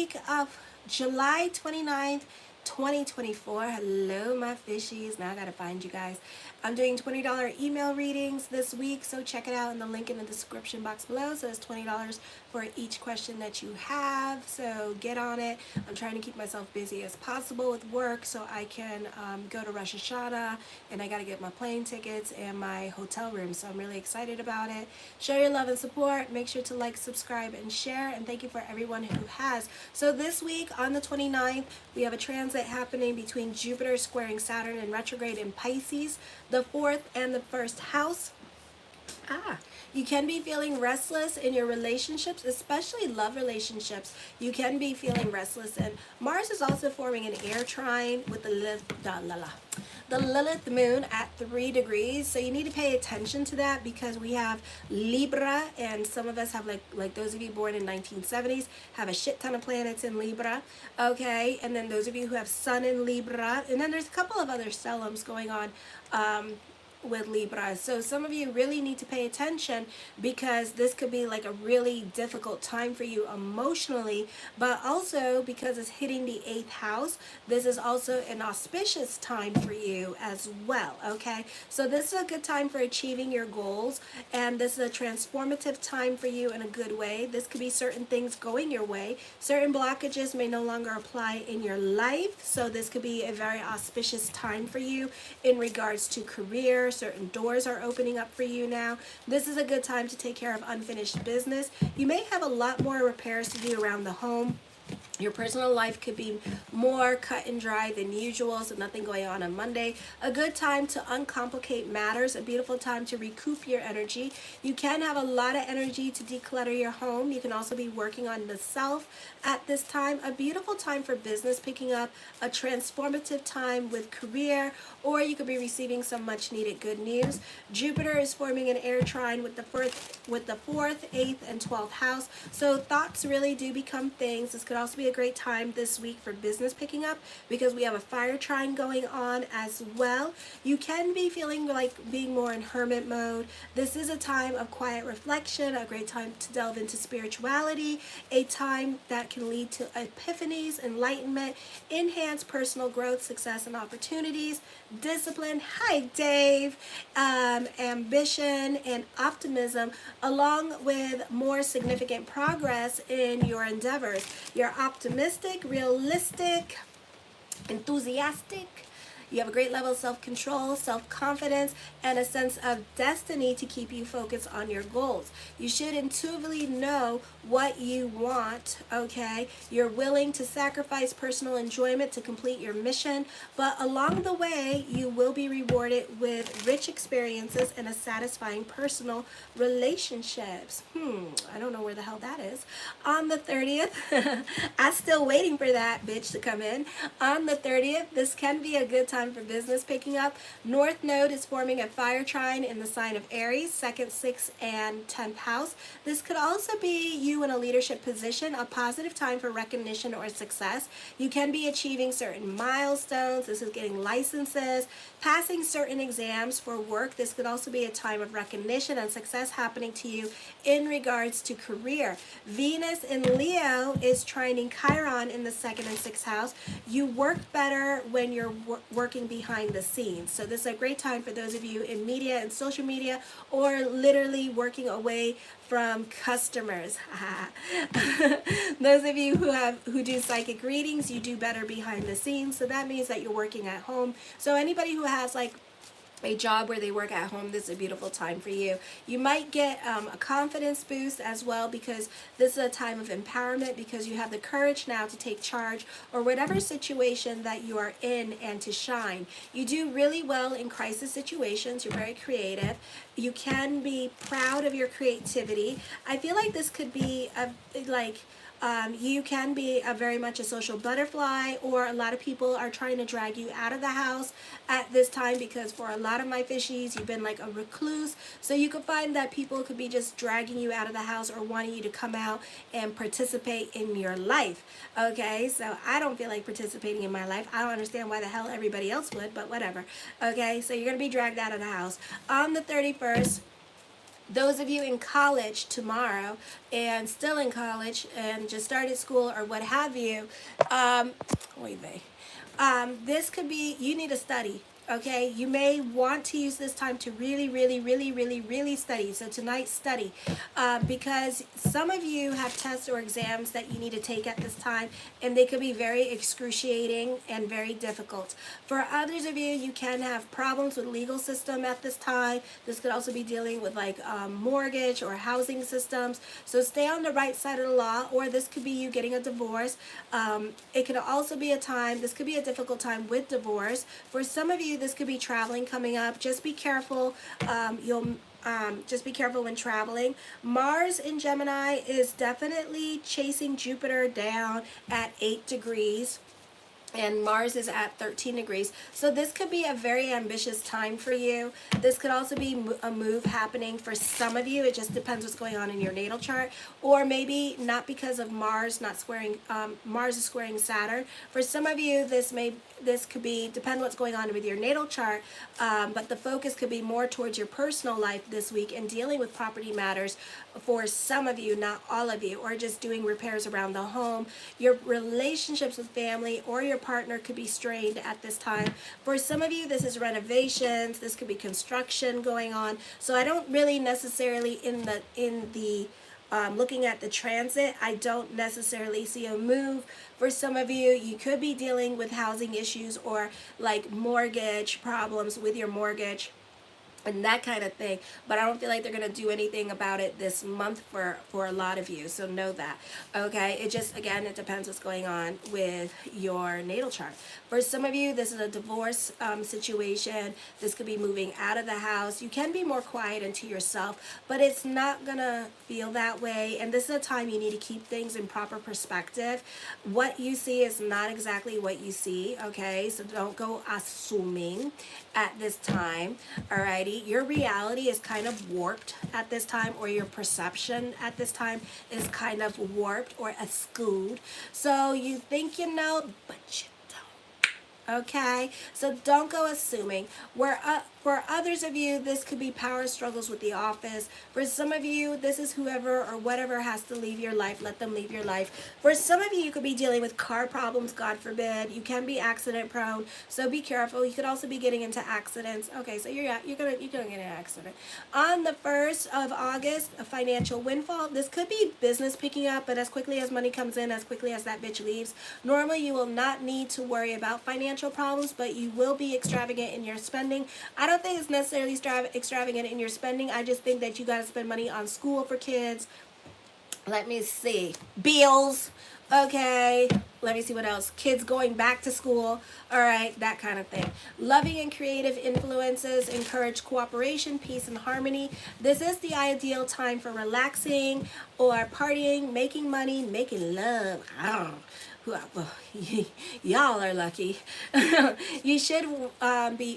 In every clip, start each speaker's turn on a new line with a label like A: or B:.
A: week of July 29th, 2024. Hello, my fishies. Now I gotta find you guys. I'm doing $20 email readings this week, so check it out in the link in the description box below. So it's $20 for each question that you have, so get on it. I'm trying to keep myself busy as possible with work so I can go to Rosh Hashanah, and I gotta get my plane tickets and my hotel room, so I'm really excited about it. Show your love and support. Make sure to like, subscribe, and share, and thank you for everyone who has. So this week on the 29th, we have a transit happening between Jupiter squaring Saturn in retrograde in Pisces, the 4th and the 1st house. You can be feeling restless in your relationships, especially love relationships. You can be feeling restless, and Mars is also forming an air trine with the Lilith moon at 3 degrees, so you need to pay attention to that because we have Libra, and some of us have like those of you born in 1970s have a shit ton of planets in Libra, okay, and then those of you who have Sun in Libra, and then there's a couple of other stellums going on with Libra. So some of you really need to pay attention because this could be like a really difficult time for you emotionally, but also because it's hitting the 8th house, this is also an auspicious time for you as well, okay? So this is a good time for achieving your goals, and this is a transformative time for you in a good way. This could be certain things going your way. Certain blockages may no longer apply in your life, so this could be a very auspicious time for you in regards to career. Certain doors are opening up for you now. This is a good time to take care of unfinished business. You may have a lot more repairs to do around the home. Your personal life could be more cut and dry than usual, so nothing going on Monday. A good time to uncomplicate matters, a beautiful time to recoup your energy. You can have a lot of energy to declutter your home. You can also be working on the self at this time. A beautiful time for business picking up, a transformative time with career, or you could be receiving some much needed good news. Jupiter is forming an air trine with the 4th, 8th, and 12th house, so thoughts really do become things. This could also be a great time this week for business picking up because we have a fire trine going on as well. You can be feeling like being more in hermit mode. This is a time of quiet reflection, a great time to delve into spirituality, a time that can lead to epiphanies, enlightenment, enhanced personal growth, success, and opportunities, discipline, hi Dave, ambition, and optimism, along with more significant progress in your endeavors. You're optimistic, realistic, enthusiastic. You have a great level of self-control, self-confidence, and a sense of destiny to keep you focused on your goals. You should intuitively know what you want, okay? You're willing to sacrifice personal enjoyment to complete your mission, but along the way, you will be rewarded with rich experiences and a satisfying personal relationships. I don't know where the hell that is. On the 30th, I'm still waiting for that bitch to come in. On the 30th, this can be a good time for business picking up. North Node is forming a fire trine in the sign of Aries, 2nd, 6th, and 10th house. This could also be you in a leadership position, a positive time for recognition or success. You can be achieving certain milestones. This is getting licenses, passing certain exams for work. This could also be a time of recognition and success happening to you in regards to career. Venus in Leo is trining Chiron in the 2nd and 6th house. You work better when you're working behind the scenes. So this is a great time for those of you in media and social media, or literally working away from customers. Those of you who do psychic readings, you do better behind the scenes. So that means that you're working at home. So anybody who has like a job where they work at home, this is a beautiful time for you. You might get a confidence boost as well because this is a time of empowerment because you have the courage now to take charge or whatever situation that you are in and to shine. You do really well in crisis situations. You're very creative. You can be proud of your creativity. I feel like this could be you can be very much a social butterfly, or a lot of people are trying to drag you out of the house at this time because for a lot of my fishies, you've been like a recluse. So you could find that people could be just dragging you out of the house or wanting you to come out and participate in your life. Okay, so I don't feel like participating in my life. I don't understand why the hell everybody else would, but whatever. Okay, so you're going to be dragged out of the house. On the 31st, Those of you in college tomorrow and still in college and just started school or what have you, this could be, you need to study. Okay, you may want to use this time to really study. So tonight, study, because some of you have tests or exams that you need to take at this time, and they could be very excruciating and very difficult. For others of you, you can have problems with legal system at this time. This could also be dealing with like mortgage or housing systems. So stay on the right side of the law, or this could be you getting a divorce. It could also be a time, this could be a difficult time with divorce. For some of you, this could be traveling coming up. Just be careful. Just be careful when traveling. Mars in Gemini is definitely chasing Jupiter down at 8 degrees. And Mars is at 13 degrees. So this could be a very ambitious time for you. This could also be a move happening for some of you. It just depends what's going on in your natal chart. Or maybe not because of Mars not squaring, Mars is squaring Saturn. For some of you, this could be, depend what's going on with your natal chart, but the focus could be more towards your personal life this week and dealing with property matters for some of you, not all of you, or just doing repairs around the home. Your relationships with family or your partner could be strained at this time. For some of you, this is renovations. This could be construction going on. So I don't really necessarily looking at the transit, I don't necessarily see a move. For some of you, you could be dealing with housing issues or like mortgage problems with your mortgage and that kind of thing, but I don't feel like they're going to do anything about it this month for a lot of you, so know that. Okay, it just, again, it depends what's going on with your natal chart. For some of you, this is a divorce situation. This could be moving out of the house. You can be more quiet and to yourself, but it's not going to feel that way, and this is a time you need to keep things in proper perspective. What you see is not exactly what you see, okay, so don't go assuming at this time. Alrighty, your reality is kind of warped at this time, or your perception at this time is kind of warped or skewed. So you think you know, but you don't. Okay, so don't go assuming. For others of you, this could be power struggles with the office. For some of you, this is whoever or whatever has to leave your life. Let them leave your life. For some of you could be dealing with car problems, God forbid. You can be accident prone, so be careful. You could also be getting into accidents. Okay, so you're gonna get in an accident. On the 1st of August, a financial windfall. This could be business picking up, but as quickly as money comes in, as quickly as that bitch leaves. Normally, you will not need to worry about financial problems, but you will be extravagant in your spending. I don't think it's necessarily extravagant in your spending. I just think that you got to spend money on school for kids. Let me see. Bills. Okay. Let me see what else. Kids going back to school. All right. That kind of thing. Loving and creative influences encourage cooperation, peace, and harmony. This is the ideal time for relaxing or partying, making money, making love. I don't know. Y'all are lucky. You should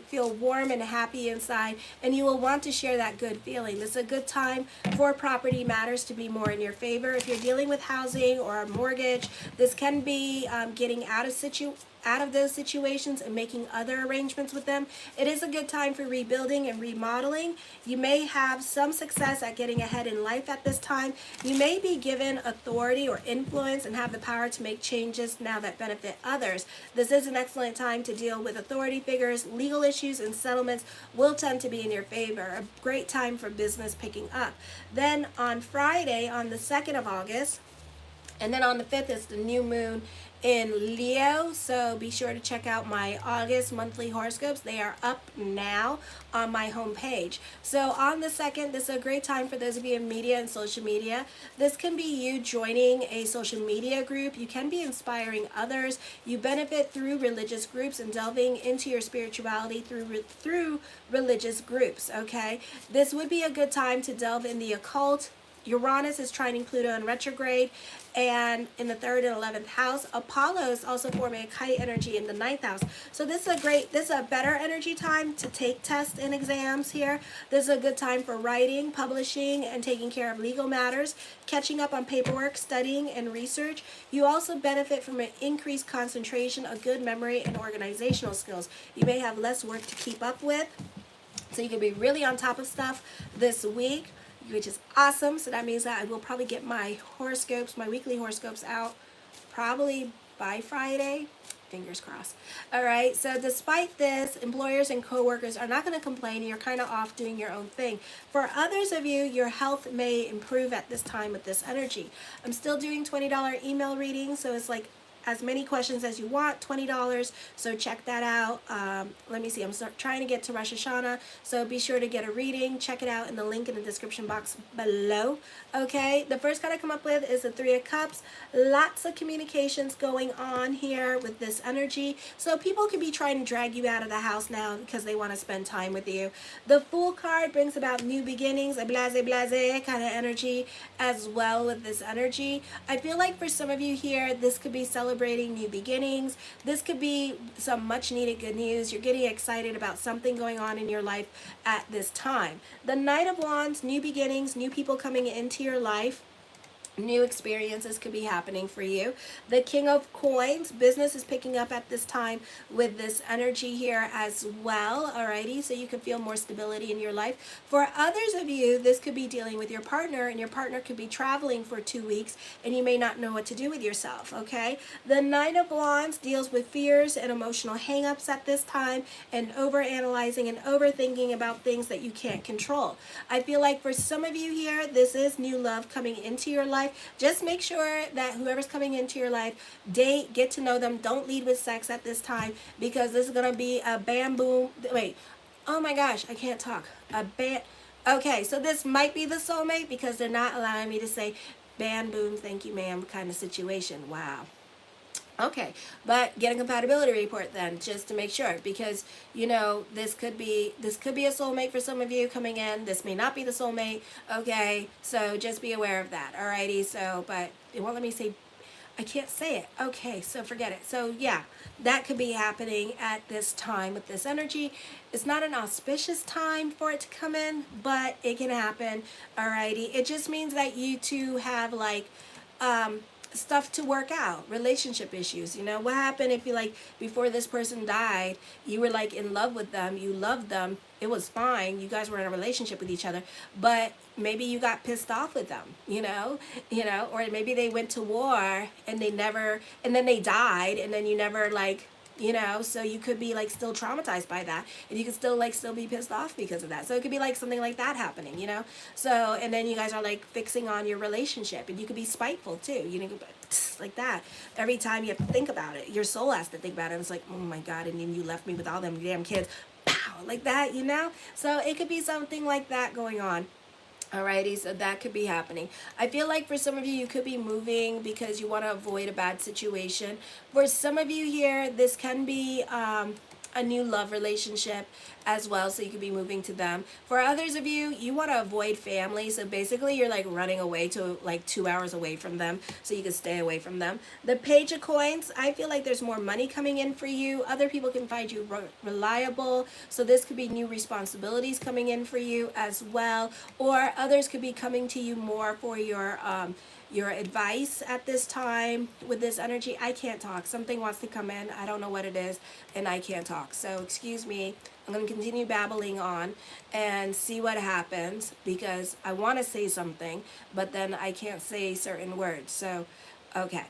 A: feel warm and happy inside, and you will want to share that good feeling. This is a good time for property matters to be more in your favor. If you're dealing with housing or a mortgage, this can be getting out of those situations and making other arrangements with them. It is a good time for rebuilding and remodeling. You may have some success at getting ahead in life at this time. You may be given authority or influence and have the power to make changes now that benefit others. This is an excellent time to deal with authority figures. Legal issues and settlements will tend to be in your favor. A great time for business picking up. Then on Friday, on the 2nd of August, and then on the 5th is the new moon in Leo, so be sure to check out my August monthly horoscopes. They are up now on my homepage. So on the 2nd, this is a great time for those of you in media and social media. This can be you joining a social media group. You can be inspiring others. You benefit through religious groups and delving into your spirituality through religious groups, okay? This would be a good time to delve in the occult. Uranus is trining Pluto in retrograde, and in the 3rd and 11th house. Apollo is also forming a kite energy in the 9th house. So this is a better energy time to take tests and exams here. This is a good time for writing, publishing, and taking care of legal matters, catching up on paperwork, studying, and research. You also benefit from an increased concentration, a good memory, and organizational skills. You may have less work to keep up with, so you can be really on top of stuff this week. which is awesome. So that means that I will probably get my horoscopes, my weekly horoscopes out probably by Friday. Fingers crossed. All right. So despite this, employers and coworkers are not going to complain. You're kind of off doing your own thing. For others of you, your health may improve at this time with this energy. I'm still doing $20 email readings, so it's like as many questions as you want, $20. So check that out. Let me see. I'm trying to get to Rosh Hashanah, so be sure to get a reading. Check it out in the link in the description box below. Okay. The first card I come up with is the Three of Cups. Lots of communications going on here with this energy. So people could be trying to drag you out of the house now because they want to spend time with you. The Fool card brings about new beginnings, a blase kind of energy as well with this energy. I feel like for some of you here, this could be celebrating new beginnings. This could be some much needed good news. You're getting excited about something going on in your life at this time. The Knight of Wands, new beginnings, new people coming into your life. New experiences could be happening for you. The King of Coins, business is picking up at this time with this energy here as well. Alrighty, so you can feel more stability in your life. For others of you, this could be dealing with your partner, and your partner could be traveling for 2 weeks, and you may not know what to do with yourself, okay? The Knight of Wands deals with fears and emotional hang-ups at this time, and overanalyzing and overthinking about things that you can't control. I feel like for some of you here, this is new love coming into your life. Just make sure that whoever's coming into your life, date, get to know them. Don't lead with sex at this time, because this is going to be a bamboo. Wait. Oh my gosh, I can't talk. Okay, so this might be the soulmate because they're not allowing me to say bam, boom, thank you, ma'am kind of situation. Wow. Okay, but get a compatibility report then, just to make sure, because you know this could be a soulmate for some of you coming in. This may not be the soulmate. Okay, so just be aware of that. Alrighty, so but it won't let me say. I can't say it. Okay, so forget it. So yeah, that could be happening at this time with this energy. It's not an auspicious time for it to come in, but it can happen. Alrighty, it just means that you two have like stuff to work out, relationship issues. You know, what happened if you like before this person died, you were like in love with them, you loved them, it was fine, you guys were in a relationship with each other, but maybe you got pissed off with them, you know, or maybe they went to war and then they died, and then you never like, so you could be like still traumatized by that, and you could still be pissed off because of that. So it could be like something like that happening, so, and then you guys are like fixing on your relationship, and you could be spiteful too, like that. Every time you have to think about it, your soul has to think about it, and it's like, oh my God, and then you left me with all them damn kids, pow, like that, so it could be something like that going on. Alrighty, so that could be happening. I feel like for some of you, you could be moving because you want to avoid a bad situation. For some of you here, this can be a new love relationship as well, so you could be moving to them. For others of you, you want to avoid family, so basically you're like running away to like 2 hours away from them so you can stay away from them. The Page of Coins, I feel like there's more money coming in for you. Other people can find you reliable, so this could be new responsibilities coming in for you as well, or others could be coming to you more for your advice at this time with this energy. I can't talk. Something wants to come in. I don't know what it is, and I can't talk. So excuse me. I'm going to continue babbling on and see what happens, because I want to say something, but then I can't say certain words. So, okay.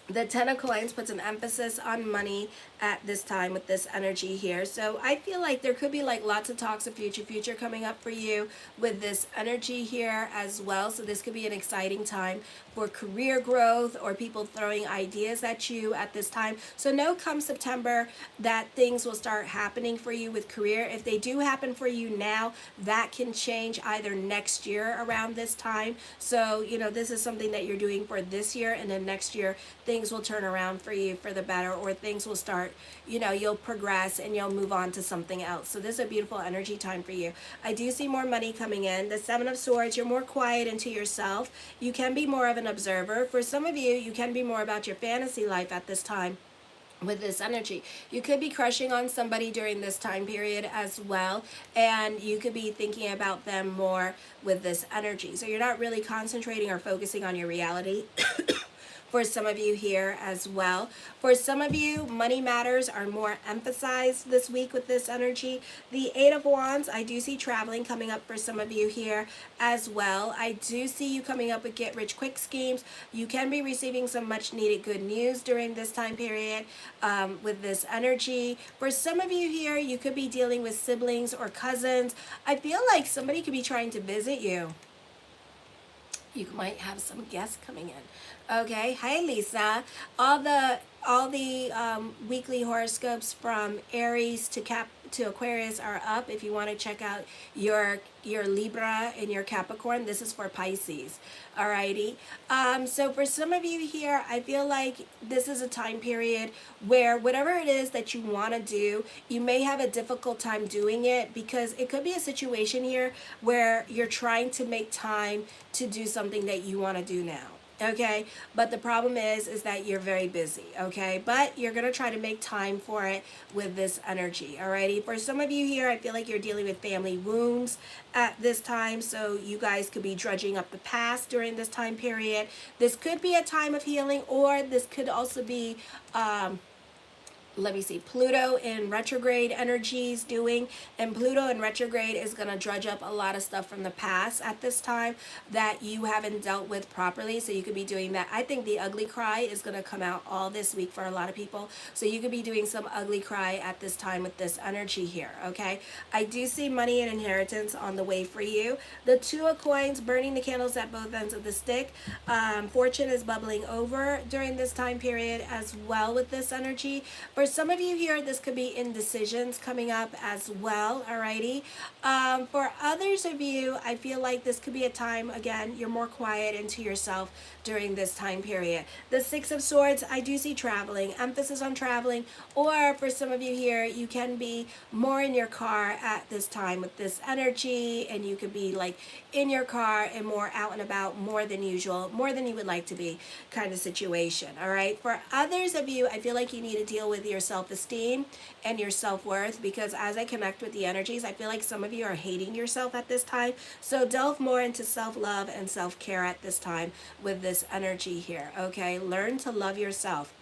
A: The Ten of Coins puts an emphasis on money at this time with this energy here. So I feel like there could be like lots of talks of future coming up for you with this energy here as well. So this could be an exciting time for career growth, or people throwing ideas at you at this time. So know come September that things will start happening for you with career. If they do happen for you now, that can change either next year around this time. So, this is something that you're doing for this year, and then next year things will turn around for you for the better, or things will start, you'll progress and you'll move on to something else. So this is a beautiful energy time for you. I do see more money coming in. The Seven of Swords, you're more quiet into yourself. You can be more of an observer. For some of you, you can be more about your fantasy life at this time with this energy. You could be crushing on somebody during this time period as well, and you could be thinking about them more with this energy. So you're not really concentrating or focusing on your reality for some of you here as well. For some of you, money matters are more emphasized this week with this energy. The Eight of Wands, I do see traveling coming up for some of you here as well. I do see you coming up with get rich quick schemes. You can be receiving some much needed good news during this time period with this energy. For some of you here, you could be dealing with siblings or cousins. I feel like somebody could be trying to visit you. You might have some guests coming in. Okay, hi Lisa. All the weekly horoscopes from Aries to Aquarius are up. If you want to check out your Libra and your Capricorn, this is for Pisces. Alrighty. So for some of you here, I feel like this is a time period where whatever it is that you want to do, you may have a difficult time doing it, because it could be a situation here where you're trying to make time to do something that you want to do now. Okay, but the problem is that you're very busy. Okay, but you're gonna try to make time for it with this energy. Alrighty, for some of you here, I feel like you're dealing with family wounds at this time, so you guys could be drudging up the past during this time period. This could be a time of healing, or this could also be let me see, Pluto in retrograde energies doing, and Pluto in retrograde is going to drudge up a lot of stuff from the past at this time that you haven't dealt with properly, so you could be doing that. I think the ugly cry is going to come out all this week for a lot of people, so you could be doing some ugly cry at this time with this energy here. Okay, I do see money and inheritance on the way for you. The Two of Coins, burning the candles at both ends of the stick. Fortune is bubbling over during this time period as well with this energy. For some of you here, this could be indecisions coming up as well. Alrighty. For others of you, I feel like this could be a time, again, you're more quiet into yourself during this time period. The Six of Swords, I do see traveling, emphasis on traveling, or for some of you here, you can be more in your car at this time with this energy, and you could be like in your car and more out and about more than usual, more than you would like to be kind of situation. All right. For others of you, I feel like you need to deal with your self-esteem and your self-worth, because as I connect with the energies, I feel like some of you are hating yourself at this time. So delve more into self-love and self-care at this time with this energy here. Okay, learn to love yourself,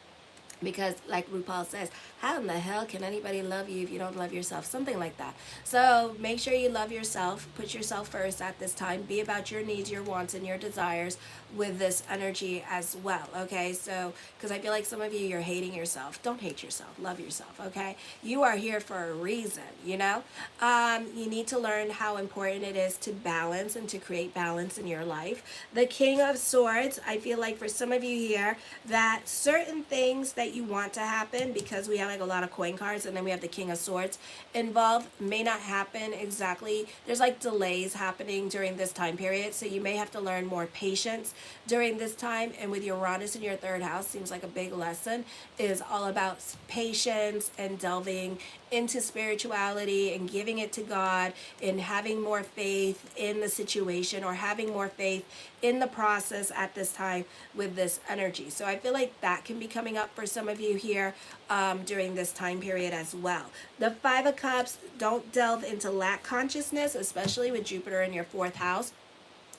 A: because like RuPaul says, how in the hell can anybody love you if you don't love yourself? Something like that. So make sure you love yourself, put yourself first at this time, be about your needs, your wants, and your desires with this energy as well. Okay, so because I feel like some of you, you're hating yourself. Don't hate yourself, love yourself. Okay, you are here for a reason. You know, you need to learn how important it is to balance and to create balance in your life. The King of Swords, I feel like for some of you here, that certain things that you want to happen, because we have like a lot of coin cards, and then we have the King of Swords involved, may not happen exactly. There's like delays happening during this time period, so you may have to learn more patience during this time. And with Uranus in your third house, seems like a big lesson is all about patience and delving into spirituality and giving it to God and having more faith in the situation, or having more faith in the process at this time with this energy. So I feel like that can be coming up for some of you here during this time period as well. The Five of Cups, don't delve into lack consciousness, especially with Jupiter in your fourth house,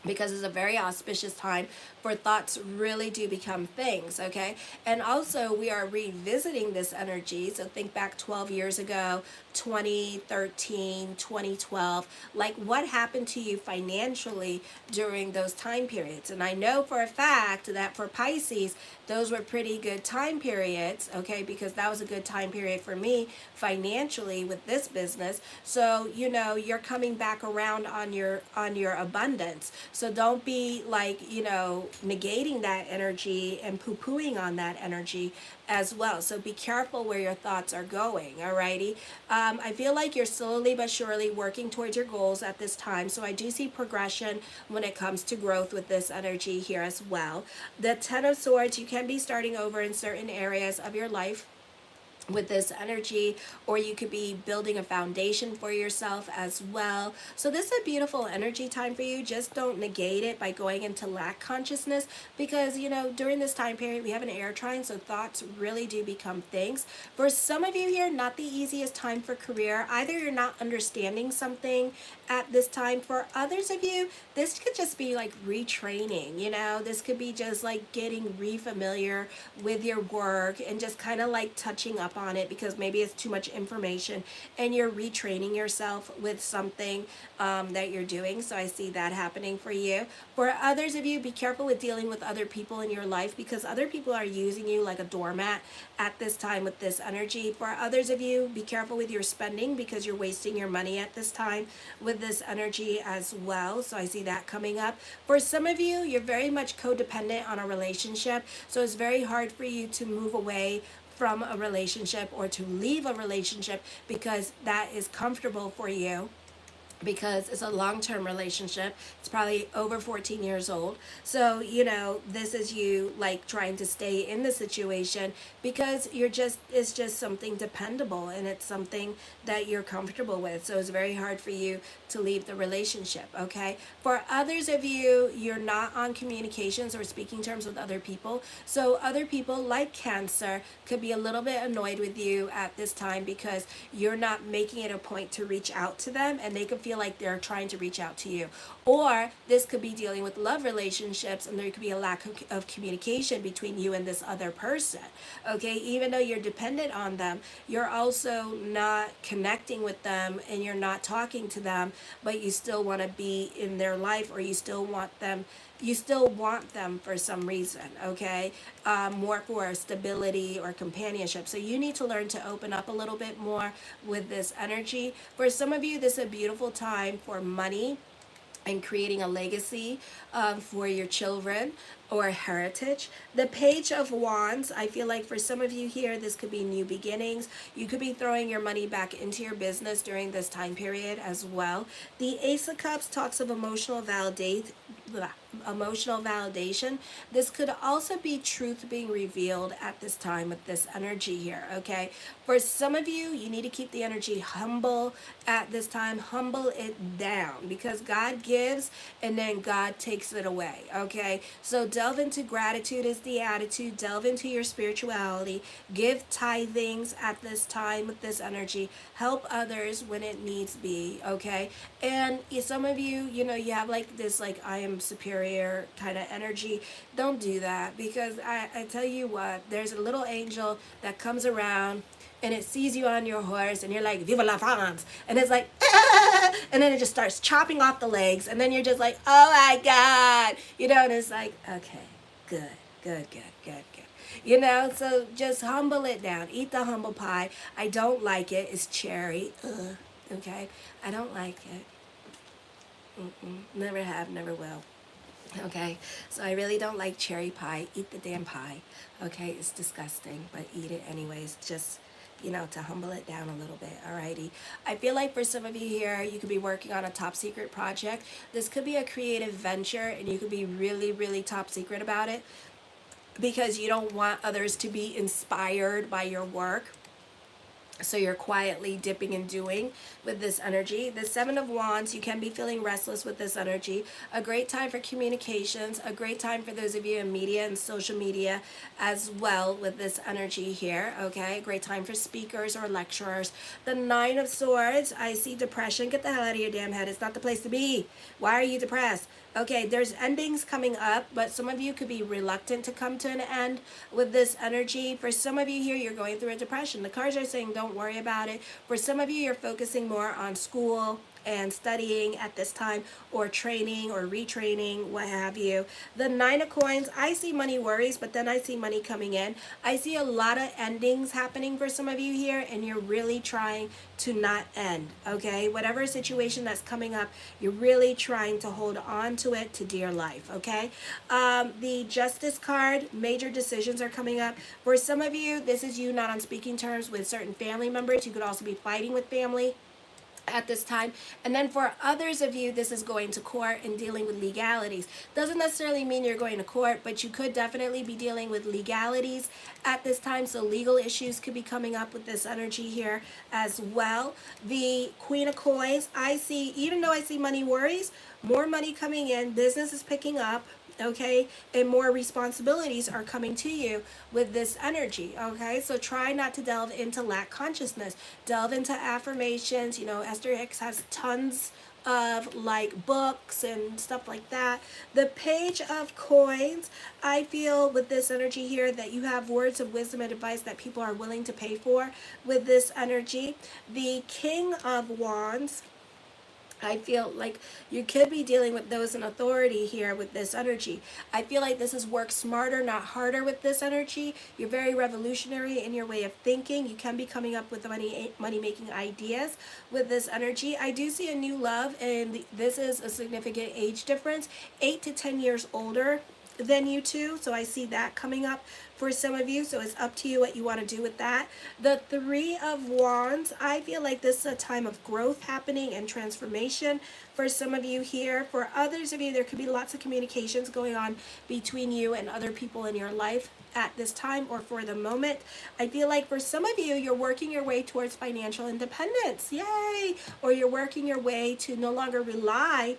A: because it's a very auspicious time for thoughts really do become things. Okay, and also we are revisiting this energy, so think back 12 years ago, 2013, 2012, like what happened to you financially during those time periods. And I know for a fact that for Pisces, those were pretty good time periods, okay, because that was a good time period for me financially with this business. So you know, you're coming back around on your abundance. So don't be like, you know, negating that energy and poo-pooing on that energy as well. So be careful where your thoughts are going. Alrighty. I feel like you're slowly but surely working towards your goals at this time. So I do see progression when it comes to growth with this energy here as well. The Ten of Swords, you can be starting over in certain areas of your life. with this energy, or you could be building a foundation for yourself as well. So this is a beautiful energy time for you. Just don't negate it by going into lack consciousness, because you know, during this time period we have an air trine, so thoughts really do become things. For some of you here, not the easiest time for career. Either you're not understanding something at this time. For others of you, this could just be like retraining, you know, this could be just like getting re-familiar with your work and just kind of like touching up on it, because maybe it's too much information and you're retraining yourself with something that you're doing. So I see that happening for you. For others of you, be careful with dealing with other people in your life, because other people are using you like a doormat at this time with this energy. For others of you, be careful with your spending, because you're wasting your money at this time with this energy as well. So I see that coming up. For some of you, you're very much codependent on a relationship, so it's very hard for you to move away from a relationship or to leave a relationship because that is comfortable for you, because it's a long-term relationship. It's probably over 14 years old. So, you know, this is you like trying to stay in the situation because it's just something dependable and it's something that you're comfortable with. So it's very hard for you to leave the relationship, okay? For others of you, you're not on communications or speaking terms with other people. So other people like Cancer could be a little bit annoyed with you at this time because you're not making it a point to reach out to them, and they could feel like they're trying to reach out to you. Or this could be dealing with love relationships, and there could be a lack of communication between you and this other person, okay? Even though you're dependent on them, you're also not connecting with them and you're not talking to them, but you still want to be in their life, or you still want them for some reason, okay? More for stability or companionship. So you need to learn to open up a little bit more with this energy. For some of you, this is a beautiful time for money and creating a legacy for your children or heritage. The Page of Wands, I feel like for some of you here, this could be new beginnings. You could be throwing your money back into your business during this time period as well. The Ace of Cups talks of emotional validation. This could also be truth being revealed at this time with this energy here, okay? For some of you, you need to keep the energy humble at this time. Humble it down, because God gives and then God takes it away, okay? So delve into gratitude is the attitude. Delve into your spirituality. Give tithings at this time with this energy. Help others when it needs be, okay? And some of you, you know, you have like this like I am superior kind of energy. Don't do that, because I tell you what, there's a little angel that comes around and it sees you on your horse and you're like, Viva la France, and it's like, ah! And then it just starts chopping off the legs, and then you're just like, oh my God, you know, and it's like, okay, good. You know, so just humble it down. Eat the humble pie. I don't like it. It's cherry. Ugh. Okay? I don't like it. Never have, never will. Okay? So I really don't like cherry pie. Eat the damn pie. Okay? It's disgusting, but eat it anyways. Just, you know, to humble it down a little bit. Alrighty. I feel like for some of you here, you could be working on a top secret project. This could be a creative venture, and you could be really, really top secret about it, because you don't want others to be inspired by your work. So you're quietly dipping and doing with this energy. The Seven of Wands, you can be feeling restless with this energy. A great time for communications. A great time for those of you in media and social media as well with this energy here. Okay, great time for speakers or lecturers. The Nine of Swords, I see depression. Get the hell out of your damn head. It's not the place to be. Why are you depressed? Okay, there's endings coming up, but some of you could be reluctant to come to an end with this energy. For some of you here, you're going through a depression. The cards are saying don't worry about it. For some of you, you're focusing more on school and studying at this time, or training or retraining, what have you. The Nine of Coins, I see money worries, but then I see money coming in. I see a lot of endings happening for some of you here, and you're really trying to not end, okay? Whatever situation that's coming up, you're really trying to hold on to it to dear life, okay? The Justice card, major decisions are coming up. For some of you, this is you not on speaking terms with certain family members. You could also be fighting with family at this time. And then for others of you, this is going to court and dealing with legalities. Doesn't necessarily mean you're going to court, but you could definitely be dealing with legalities at this time. So legal issues could be coming up with this energy here as well. The Queen of Coins, I see, even though I see money worries, more money coming in, business is picking up, okay, and more responsibilities are coming to you with this energy, okay? So try not to delve into lack consciousness. Delve into affirmations. You know, Esther Hicks has tons of like books and stuff like that. The Page of Coins, I feel with this energy here that you have words of wisdom and advice that people are willing to pay for with this energy. The King of Wands, I feel like you could be dealing with those in authority here with this energy. I feel like this is work smarter, not harder with this energy. You're very revolutionary in your way of thinking. You can be coming up with money-making ideas with this energy. I do see a new love, and this is a significant age difference, 8 to 10 years older than you two. So I see that coming up for some of you. So it's up to you what you want to do with that. The Three of Wands, I feel like this is a time of growth happening and transformation for some of you here. For others of you, there could be lots of communications going on between you and other people in your life at this time or for the moment. I feel like for some of you, you're working your way towards financial independence. Yay! Or you're working your way to no longer rely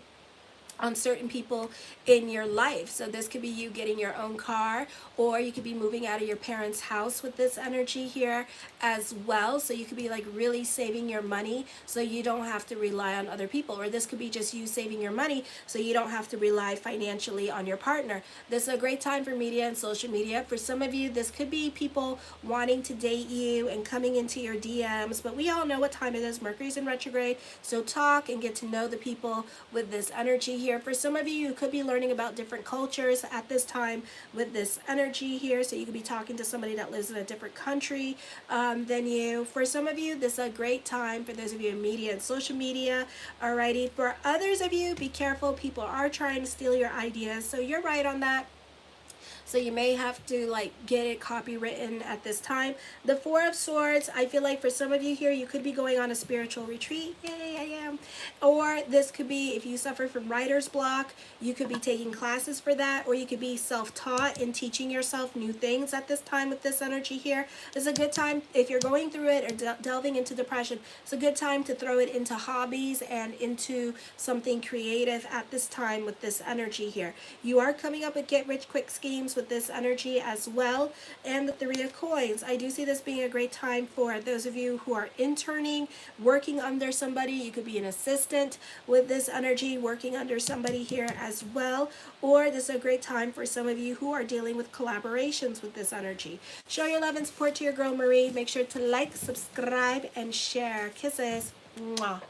A: on certain people in your life. So this could be you getting your own car, or you could be moving out of your parents' house with this energy here as well. So you could be like really saving your money so you don't have to rely on other people. Or this could be just you saving your money so you don't have to rely financially on your partner. This is a great time for media and social media. For some of you, this could be people wanting to date you and coming into your DMs, but we all know what time it is. Mercury's in retrograde. So talk and get to know the people with this energy here. For some of you, you could be learning about different cultures at this time with this energy here. So you could be talking to somebody that lives in a different country than you. For some of you, this is a great time for those of you in media and social media. Alrighty. For others of you, be careful. People are trying to steal your ideas. So you're right on that. So you may have to like get it copywritten at this time. The Four of Swords, I feel like for some of you here, you could be going on a spiritual retreat. Yay, I am. Or this could be, if you suffer from writer's block, you could be taking classes for that, or you could be self-taught and teaching yourself new things at this time with this energy here. It's a good time, if you're going through it or delving into depression, it's a good time to throw it into hobbies and into something creative at this time with this energy here. You are coming up with get-rich-quick schemes with this energy as well. And the Three of Coins, I do see this being a great time for those of you who are interning, working under somebody. You could be an assistant with this energy, working under somebody here as well. Or this is a great time for some of you who are dealing with collaborations with this energy. Show your love and support to your girl Marie. Make sure to like, subscribe, and share. Kisses. Mwah.